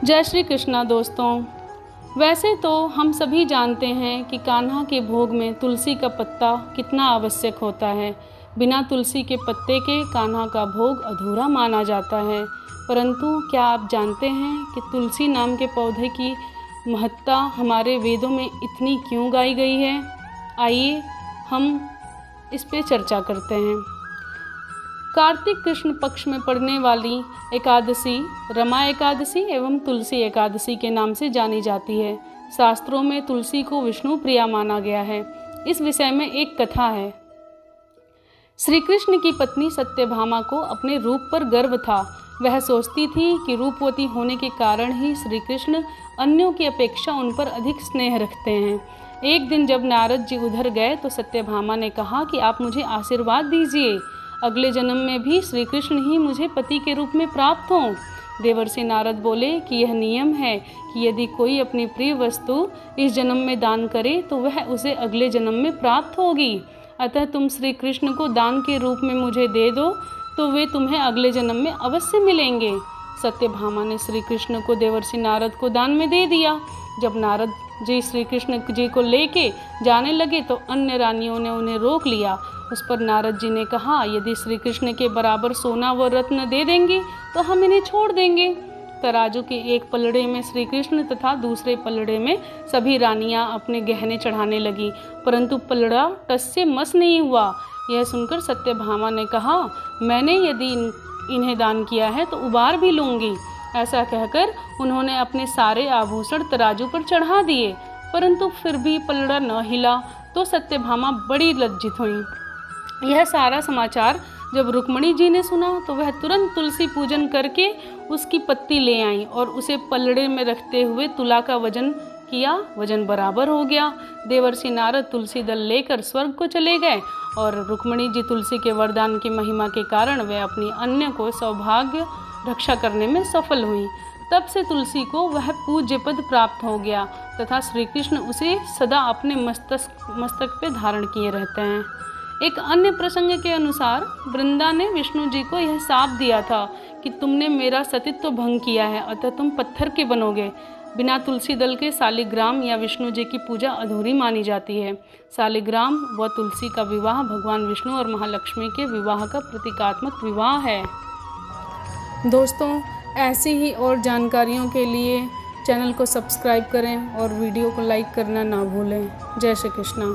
जय श्री कृष्णा दोस्तों। वैसे तो हम सभी जानते हैं कि कान्हा के भोग में तुलसी का पत्ता कितना आवश्यक होता है। बिना तुलसी के पत्ते के कान्हा का भोग अधूरा माना जाता है। परंतु क्या आप जानते हैं कि तुलसी नाम के पौधे की महत्ता हमारे वेदों में इतनी क्यों गाई गई है? आइए हम इस पे चर्चा करते हैं। कार्तिक कृष्ण पक्ष में पड़ने वाली एकादशी रमा एकादशी एवं तुलसी एकादशी के नाम से जानी जाती है। शास्त्रों में तुलसी को विष्णु प्रिया माना गया है। इस विषय में एक कथा है। श्री कृष्ण की पत्नी सत्यभामा को अपने रूप पर गर्व था। वह सोचती थी कि रूपवती होने के कारण ही श्री कृष्ण अन्यों की अपेक्षा उन पर अधिक स्नेह रखते हैं। एक दिन जब नारद जी उधर गए तो सत्यभामा ने कहा कि आप मुझे आशीर्वाद दीजिए, अगले जन्म में भी श्री कृष्ण ही मुझे पति के रूप में प्राप्त हों। देवर्षि नारद बोले कि यह नियम है कि यदि कोई अपनी प्रिय वस्तु इस जन्म में दान करे तो वह उसे अगले जन्म में प्राप्त होगी। अतः तुम श्री कृष्ण को दान के रूप में मुझे दे दो तो वे तुम्हें अगले जन्म में अवश्य मिलेंगे। सत्यभामा ने श्री कृष्ण को देवर्षि नारद को दान में दे दिया। जब नारद जी श्री कृष्ण जी को लेके जाने लगे तो अन्य रानियों ने उन्हें रोक लिया। उस पर नारद जी ने कहा, यदि श्री कृष्ण के बराबर सोना व रत्न दे देंगे तो हम इन्हें छोड़ देंगे। तराजू के एक पलड़े में श्री कृष्ण तथा दूसरे पलड़े में सभी रानियां अपने गहने चढ़ाने लगी, परंतु पलड़ा टस से मस नहीं हुआ। यह सुनकर सत्यभामा ने कहा, मैंने यदि इन्हें दान किया है तो उबार भी लूँगी। ऐसा कहकर उन्होंने अपने सारे आभूषण तराजू पर चढ़ा दिए, परंतु फिर भी पलड़ा न हिला तो सत्यभामा बड़ी लज्जित हुई। यह सारा समाचार जब रुक्मिणी जी ने सुना तो वह तुरंत तुलसी पूजन करके उसकी पत्ती ले आई और उसे पलड़े में रखते हुए तुला का वजन किया। वजन बराबर हो गया। देवर्षि नारद तुलसी दल लेकर स्वर्ग को चले गए और रुक्मिणी जी तुलसी के वरदान की महिमा के कारण वे अपनी अन्य को सौभाग्य रक्षा करने में सफल हुई। तब से तुलसी को वह पूज्य पद प्राप्त हो गया तथा श्री कृष्ण उसे सदा अपने मस्तक पे धारण किए रहते हैं। एक अन्य प्रसंग के अनुसार वृंदा ने विष्णु जी को यह शाप दिया था कि तुमने मेरा सतीत्व भंग किया है, अतः तुम पत्थर के बनोगे। बिना तुलसी दल के शालिग्राम या विष्णु जी की पूजा अधूरी मानी जाती है। शालिग्राम व तुलसी का विवाह भगवान विष्णु और महालक्ष्मी के विवाह का प्रतीकात्मक विवाह है। दोस्तों, ऐसी ही और जानकारियों के लिए चैनल को सब्सक्राइब करें और वीडियो को लाइक करना ना भूलें। जय श्री कृष्णा।